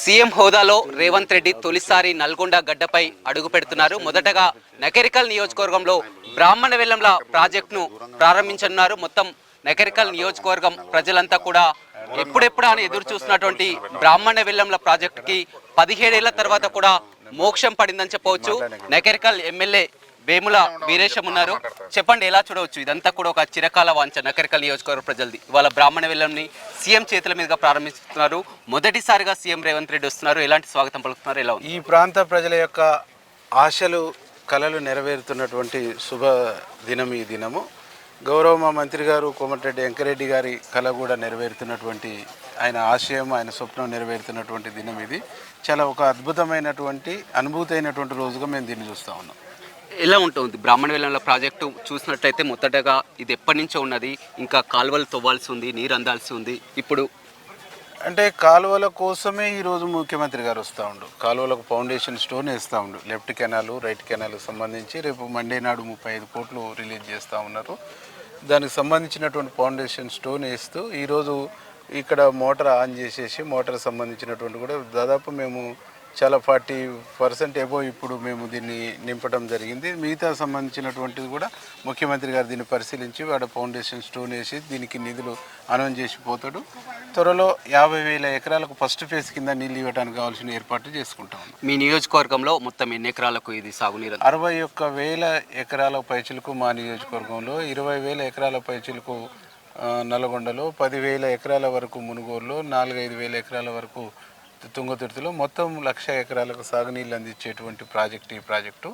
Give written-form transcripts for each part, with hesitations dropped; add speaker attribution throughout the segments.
Speaker 1: CM హోదాలో రేవంత్ రెడ్డి తొలిసారి నల్గొండ గడ్డపై అడుగు పెడుతున్నారు. మొదటగా నకరికల్ నియోజకవర్గంలో బ్రాహ్మణ వెల్లంల ప్రాజెక్టును ప్రారంభించనున్నారు. మొత్తం నకరికల్ నియోజకవర్గం ప్రజలంతా కూడా ఎప్పుడెప్పుడా అని ఎదురు చూస్తున్నటువంటి బ్రాహ్మణ వెల్లంల ప్రాజెక్టుకి 17 ఏళ్ల తర్వాత కూడా మోక్షం పడిందని చెప్పవచ్చు. నకరికల్ ఎమ్మెల్యే వేముల వీరేశం ఉన్నారు. చెప్పండి, ఎలా చూడవచ్చు? ఇదంతా కూడా ఒక చిరకాల వాంఛ నకరికల్ నియోజకవర్గ ప్రజలది. ఇవాళ బ్రాహ్మణ వెల్లంని సీఎం చేతుల మీదుగా ప్రారంభిస్తున్నారు. మొదటిసారిగా సీఎం రేవంత్ రెడ్డి వస్తున్నారు. ఎలాంటి స్వాగతం పలుకుతున్నారు? ఎలా
Speaker 2: ఈ ప్రాంత ప్రజల యొక్క ఆశలు కలలు నెరవేరుతున్నటువంటి శుభ దినం ఈ దినము. గౌరవ మా మంత్రి గారు కోమటిరెడ్డి వెంకరెడ్డి గారి కళ కూడా నెరవేరుతున్నటువంటి, ఆయన ఆశయం, ఆయన స్వప్నం నెరవేరుతున్నటువంటి దినం ఇది. చాలా ఒక అద్భుతమైనటువంటి అనుభూతి అయినటువంటి రోజుగా మేము దీన్ని చూస్తూ ఉన్నాం.
Speaker 1: ఎలా ఉంటుంది బ్రాహ్మణ వెల్లంల ప్రాజెక్టు? చూసినట్టయితే మొదటగా ఇది ఎప్పటి నుంచో ఉన్నది, ఇంకా కాలువలు తవ్వాల్సి ఉంది, నీరు అందాల్సి ఉంది. ఇప్పుడు
Speaker 2: అంటే కాలువల కోసమే ఈరోజు ముఖ్యమంత్రి గారు వస్తూ ఉండు. కాలువలకు ఫౌండేషన్ స్టోన్ వేస్తూ ఉండు. లెఫ్ట్ కెనాలు, రైట్ కెనాల్కి సంబంధించి రేపు మండే నాడు 35 కోట్లు రిలీజ్ చేస్తూ ఉన్నారు. దానికి సంబంధించినటువంటి ఫౌండేషన్ స్టోన్ వేస్తూ ఈరోజు ఇక్కడ మోటార్ ఆన్ చేసేసి మోటార్ సంబంధించినటువంటి కూడా దాదాపు మేము చాలా 40% ఎబో ఇప్పుడు మేము దీన్ని నింపడం జరిగింది. మిగతా సంబంధించినటువంటిది కూడా ముఖ్యమంత్రి గారు దీన్ని పరిశీలించి వాడు ఫౌండేషన్ స్టోన్ వేసి దీనికి నిధులు అనౌన్స్ చేసిపోతాడు. త్వరలో 50,000 ఎకరాలకు ఫస్ట్ ఫేజ్ కింద నీళ్ళు ఇవ్వడానికి కావాల్సిన ఏర్పాట్లు చేసుకుంటాం.
Speaker 1: మీ నియోజకవర్గంలో మొత్తం ఎన్ని ఎకరాలకు ఇది సాగునీరు?
Speaker 2: 61,000 ఎకరాల పైచిలకు మా నియోజకవర్గంలో, 20,000 ఎకరాల పైచిలకు నల్గొండలో, 10,000 ఎకరాల వరకు మునుగోలులో, 4-5 ఎకరాల వరకు తుంగతుర్తిలో, మొత్తం 1,00,000 ఎకరాలకు సాగునీళ్ళు అందించేటువంటి ప్రాజెక్టు.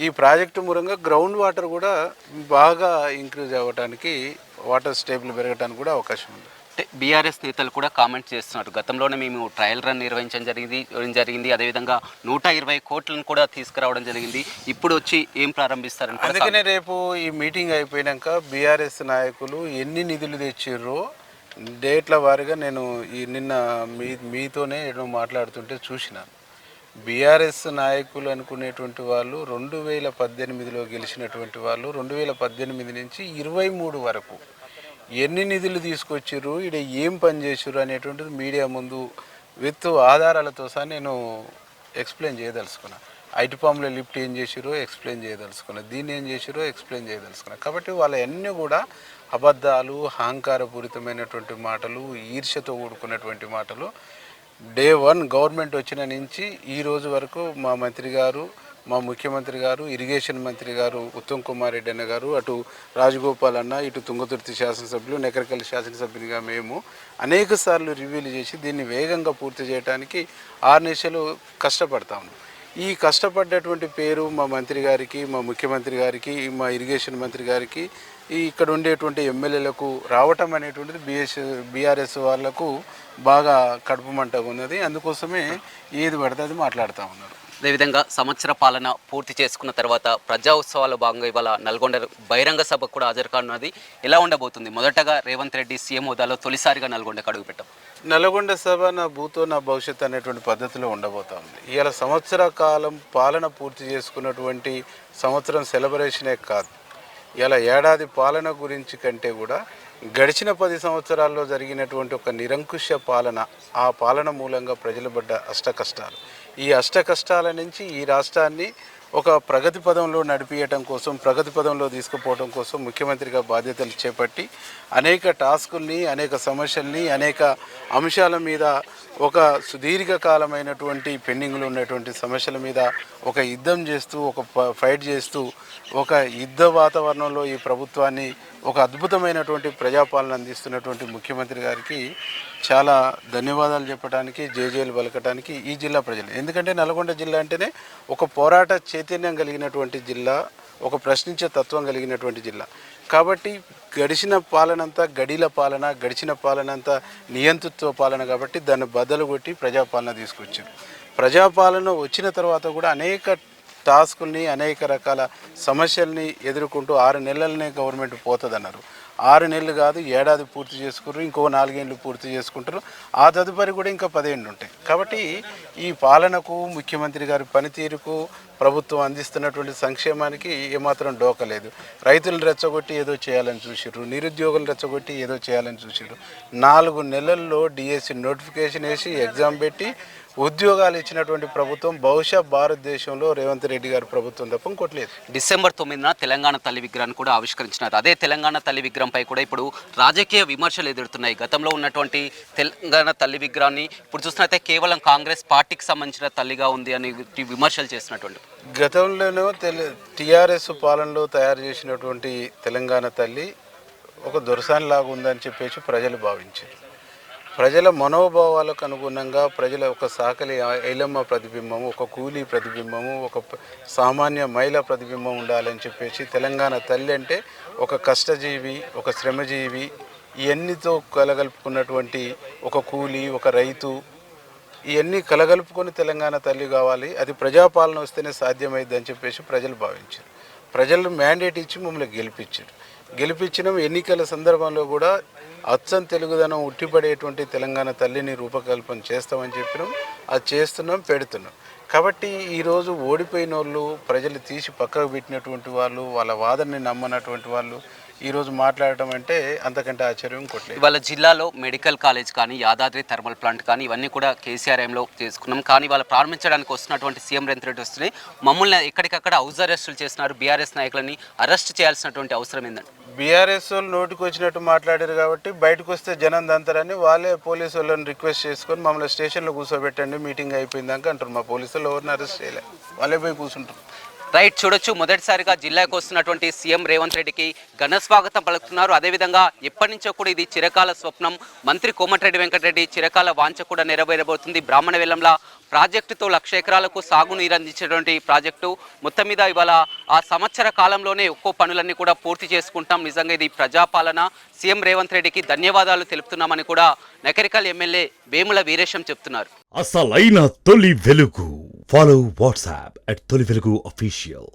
Speaker 2: ఈ ప్రాజెక్టు మూలంగా గ్రౌండ్ వాటర్ కూడా బాగా ఇంక్రీజ్ అవ్వడానికి, వాటర్ స్టేబుల్ పెరగడానికి కూడా అవకాశం ఉంది.
Speaker 1: అంటే బీఆర్ఎస్ నేతలు కూడా కామెంట్ చేస్తున్నారు. గతంలోనే మేము ట్రయల్ రన్ నిర్వహించడం జరిగింది. అదేవిధంగా 120 కోట్లను కూడా తీసుకురావడం జరిగింది. ఇప్పుడు వచ్చి ఏం ప్రారంభిస్తారు?
Speaker 2: అందుకనే రేపు ఈ మీటింగ్ అయిపోయాక బీఆర్ఎస్ నాయకులు ఎన్ని నిధులు తెచ్చిర్రో డేట్ల వారీగా నేను నిన్న మీతోనే ఏదో మాట్లాడుతుంటే చూసినాను. బీఆర్ఎస్ నాయకులు అనుకునేటువంటి వాళ్ళు 2018లో గెలిచినటువంటి వాళ్ళు 2018 నుంచి 23 వరకు ఎన్ని నిధులు తీసుకొచ్చిర్రు, ఇక్కడ ఏం పని చేసిర్రు అనేటువంటిది మీడియా ముందు విత్ ఆధారాలతో సహా నేను ఎక్స్ప్లెయిన్ చేయదలుచుకున్నాను. ఐటీ ఫామ్లో లిఫ్ట్ ఏం చేసిరో ఎక్స్ప్లెయిన్ చేయదలుచుకున్నాను, దీన్ని ఏం చేసిరో ఎక్స్ప్లెయిన్ చేయదలుచుకున్నాను. కాబట్టి వాళ్ళ అన్నీ కూడా అబద్ధాలు, అహంకారపూరితమైనటువంటి మాటలు, ఈర్ష్యతో కూడుకున్నటువంటి మాటలు. డే 1 గవర్నమెంట్ వచ్చిన నుంచి ఈ రోజు వరకు మా మంత్రి గారు, మా ముఖ్యమంత్రి గారు, ఇరిగేషన్ మంత్రి గారు ఉత్తమ్ కుమార్ రెడ్డి అన్న గారు, అటు రాజగోపాల్ అన్న, ఇటు తుంగతుర్తి శాసనసభ్యులు, నకరికల్ శాసనసభ్యునిగా మేము అనేక సార్లు రివ్యూలు చేసి దీన్ని వేగంగా పూర్తి చేయడానికి 6 నెలలు కష్టపడతాము. ఈ కష్టపడ్డటువంటి పేరు మా మంత్రి గారికి, మా ముఖ్యమంత్రి గారికి, మా ఇరిగేషన్ మంత్రి గారికి, ఇక్కడ ఉండేటువంటి ఎమ్మెల్యేలకు రావటం అనేటువంటిది బీఆర్ఎస్ వాళ్లకు బాగా కడుపు మంటగా ఉన్నది. అందుకోసమే ఏది పడితే అది మాట్లాడుతూ ఉన్నారు.
Speaker 1: అదేవిధంగా సంవత్సర పాలన పూర్తి చేసుకున్న తర్వాత ప్రజా ఉత్సవాల భాగంగా ఇవాళ నల్గొండ బహిరంగ సభకు కూడా హాజరు కానున్నది. ఎలా ఉండబోతుంది? మొదటగా రేవంత్ రెడ్డి సీఎం హోదాలో తొలిసారిగా నల్గొండకు అడుగు పెట్టాం.
Speaker 2: నల్గొండ సభ నా భూతో నా భవిష్యత్తు అనేటువంటి పద్ధతిలో ఉండబోతా ఉంది. ఇవాళ సంవత్సర కాలం పాలన పూర్తి చేసుకున్నటువంటి సంవత్సరం సెలబ్రేషనే కాదు, ఇలా ఏడాది పాలన గురించి కంటే కూడా గడిచిన 10 సంవత్సరాల్లో జరిగినటువంటి ఒక నిరంకుశ పాలన, ఆ పాలన మూలంగా ప్రజలు పడ్డ అష్టకష్టాలు, ఈ అష్టకష్టాల నుంచి ఈ రాష్ట్రాన్ని ఒక ప్రగతి పదంలో నడిపించడం కోసం, ప్రగతి పదంలో తీసుకుపోవడం కోసం ముఖ్యమంత్రిగా బాధ్యతలు చేపట్టి అనేక టాస్కుల్ని, అనేక సమస్యల్ని, అనేక అంశాల మీద ఒక సుదీర్ఘకాలమైనటువంటి పెండింగ్లో ఉన్నటువంటి సమస్యల మీద ఒక యుద్ధం చేస్తూ, ఒక ఫైట్ చేస్తూ, ఒక యుద్ధ వాతావరణంలో ఈ ప్రభుత్వాన్ని ఒక అద్భుతమైనటువంటి ప్రజాపాలన అందిస్తున్నటువంటి ముఖ్యమంత్రి గారికి చాలా ధన్యవాదాలు చెప్పడానికి, జేజేలు పలకటానికి ఈ జిల్లా ప్రజలు. ఎందుకంటే నల్గొండ జిల్లా అంటేనే ఒక పోరాట చైతన్యం కలిగినటువంటి జిల్లా, ఒక ప్రశ్నించే తత్వం కలిగినటువంటి జిల్లా. కాబట్టి గడిచిన పాలనంతా గడిల పాలన, గడిచిన పాలనంతా నియంతృత్వ పాలన. కాబట్టి దాన్ని బద్దలు కొట్టి ప్రజాపాలన తీసుకొచ్చారు. ప్రజాపాలన వచ్చిన తర్వాత కూడా అనేక టాస్కుల్ని, అనేక రకాల సమస్యల్ని ఎదుర్కొంటూ 6 నెలలనే గవర్నమెంట్ పోతుందన్నారు. 6 నెలలు కాదు, ఏడాది పూర్తి చేసుకున్నారు. ఇంకో 4 ఏళ్ళు పూర్తి చేసుకుంటారు. ఆ తదుపరి కూడా ఇంకా 10 ఏళ్ళు ఉంటాయి. కాబట్టి ఈ పాలనకు, ముఖ్యమంత్రి గారి పనితీరుకు, ప్రభుత్వం అందిస్తున్నటువంటి సంక్షేమానికి ఏమాత్రం డోకలేదు. రైతులను రెచ్చగొట్టి ఏదో చేయాలని చూసిర్రు, నిరుద్యోగులు రెచ్చగొట్టి ఏదో చేయాలని చూసిర్రు. 4 నెలల్లో డిఎస్సి నోటిఫికేషన్ వేసి ఎగ్జామ్ పెట్టి ఉద్యోగాలు ఇచ్చినటువంటి ప్రభుత్వం బహుశా భారతదేశంలో రేవంత్ రెడ్డి గారి ప్రభుత్వం తప్ప ఇంకోట్లేదు.
Speaker 1: డిసెంబర్ 9న తెలంగాణ తల్లి విగ్రహాన్ని కూడా ఆవిష్కరించినారు. అదే తెలంగాణ తల్లి విగ్రహంపై కూడా ఇప్పుడు రాజకీయ విమర్శలు ఎదురుతున్నాయి. గతంలో ఉన్నటువంటి తెలంగాణ తల్లి విగ్రహాన్ని ఇప్పుడు చూసినట్లయితే కేవలం కాంగ్రెస్ పార్టీకి సంబంధించిన తల్లిగా ఉంది అని విమర్శలు చేసినటువంటి
Speaker 2: గతంలోనూ టీఆర్ఎస్ పాలనలో తయారు చేసినటువంటి తెలంగాణ తల్లి ఒక దొరసానిలాగా ఉందని చెప్పేసి ప్రజలు భావించారు. ప్రజల మనోభావాలకు అనుగుణంగా ప్రజల ఒక సాకలి ఐలమ్మ ప్రతిబింబము, ఒక కూలీ ప్రతిబింబము, ఒక సామాన్య మహిళ ప్రతిబింబం ఉండాలని చెప్పేసి తెలంగాణ తల్లి అంటే ఒక కష్టజీవి, ఒక శ్రమజీవి, ఇవన్నీతో కలగలుపుకున్నటువంటి ఒక కూలీ, ఒక రైతు, ఇవన్నీ కలగలుపుకొని తెలంగాణ తల్లి కావాలి, అది ప్రజాపాలన వస్తేనే సాధ్యమైంది అని చెప్పేసి ప్రజలు భావించారు. ప్రజలు మ్యాండేట్ ఇచ్చి మమ్మల్ని గెలిపించినాం. ఎన్నికల సందర్భంలో కూడా అచ్చం తెలుగుదనం ఉట్టిపడేటువంటి తెలంగాణ తల్లిని రూపకల్పన చేస్తామని చెప్పినాం. అది చేస్తున్నాం, పెడుతున్నాం. కాబట్టి ఈరోజు ఓడిపోయిన వాళ్ళు, ప్రజలు తీసి పక్కకు పెట్టినటువంటి వాళ్ళు, వాళ్ళ వాదనని నమ్మనటువంటి వాళ్ళు ఈరోజు మాట్లాడటం అంటే అంతకంటే ఆశ్చర్యం కొట్టలేదు.
Speaker 1: ఇవాళ జిల్లాలో మెడికల్ కాలేజ్ కానీ, యాదాద్రి థర్మల్ ప్లాంట్ కానీ ఇవన్నీ కూడా కేసీఆర్ఎంలో చేసుకున్నాం. కానీ వాళ్ళు ప్రారంభించడానికి వస్తున్నటువంటి సీఎం రేవంత్ రెడ్డి వస్తున్నాయి. మమ్మల్ని ఎక్కడికక్కడ హౌస్ అరెస్టులు చేస్తున్నారు. బీఆర్ఎస్ నాయకులని అరెస్ట్ చేయాల్సినటువంటి అవసరం ఏందండి?
Speaker 2: బీఆర్ఎస్ వాళ్ళు నోటికి వచ్చినట్టు మాట్లాడారు కాబట్టి బయటకు వస్తే జనం దంతరని వాళ్ళే పోలీసు వాళ్ళని రిక్వెస్ట్ చేసుకొని మమ్మల్ని స్టేషన్లో కూర్చోబెట్టండి, మీటింగ్ అయిపోయిందాక అంటారు. మా పోలీసులు ఎవరిని అరెస్ట్ చేయలే, వాళ్ళే పోయి కూర్చుంటారు.
Speaker 1: రైట్, చూడొచ్చు మొదటిసారిగా జిల్లాకు వస్తున్నటువంటి సీఎం రేవంత్ రెడ్డికి ఘన స్వాగతం పలుకుతున్నారు. అదేవిధంగా ఎప్పటి నుంచో కూడా ఇది చిరకాల స్వప్నం, మంత్రి కోమటిరెడ్డి వెంకటరెడ్డి చిరకాల వాంఛ కూడా నెరవేరబోతుంది. బ్రాహ్మణ వెల్లంల ప్రాజెక్టుతో 1,00,000 ఎకరాలకు సాగునీరు అందించేటువంటి ప్రాజెక్టు మొత్తం మీద ఇవాళ ఆ సంవత్సర కాలంలోనే ఒక్కో పనులన్నీ కూడా పూర్తి చేసుకుంటాం. నిజంగా ఇది ప్రజాపాలన. సీఎం రేవంత్ రెడ్డికి ధన్యవాదాలు తెలుపుతున్నామని కూడా నకరికల్ ఎమ్మెల్యే వేముల వీరేశం చెప్తున్నారు.
Speaker 3: అసలైన తొలి వెలుగు. ఫాలో వాట్సాప్ @తొలి వెలుగు official.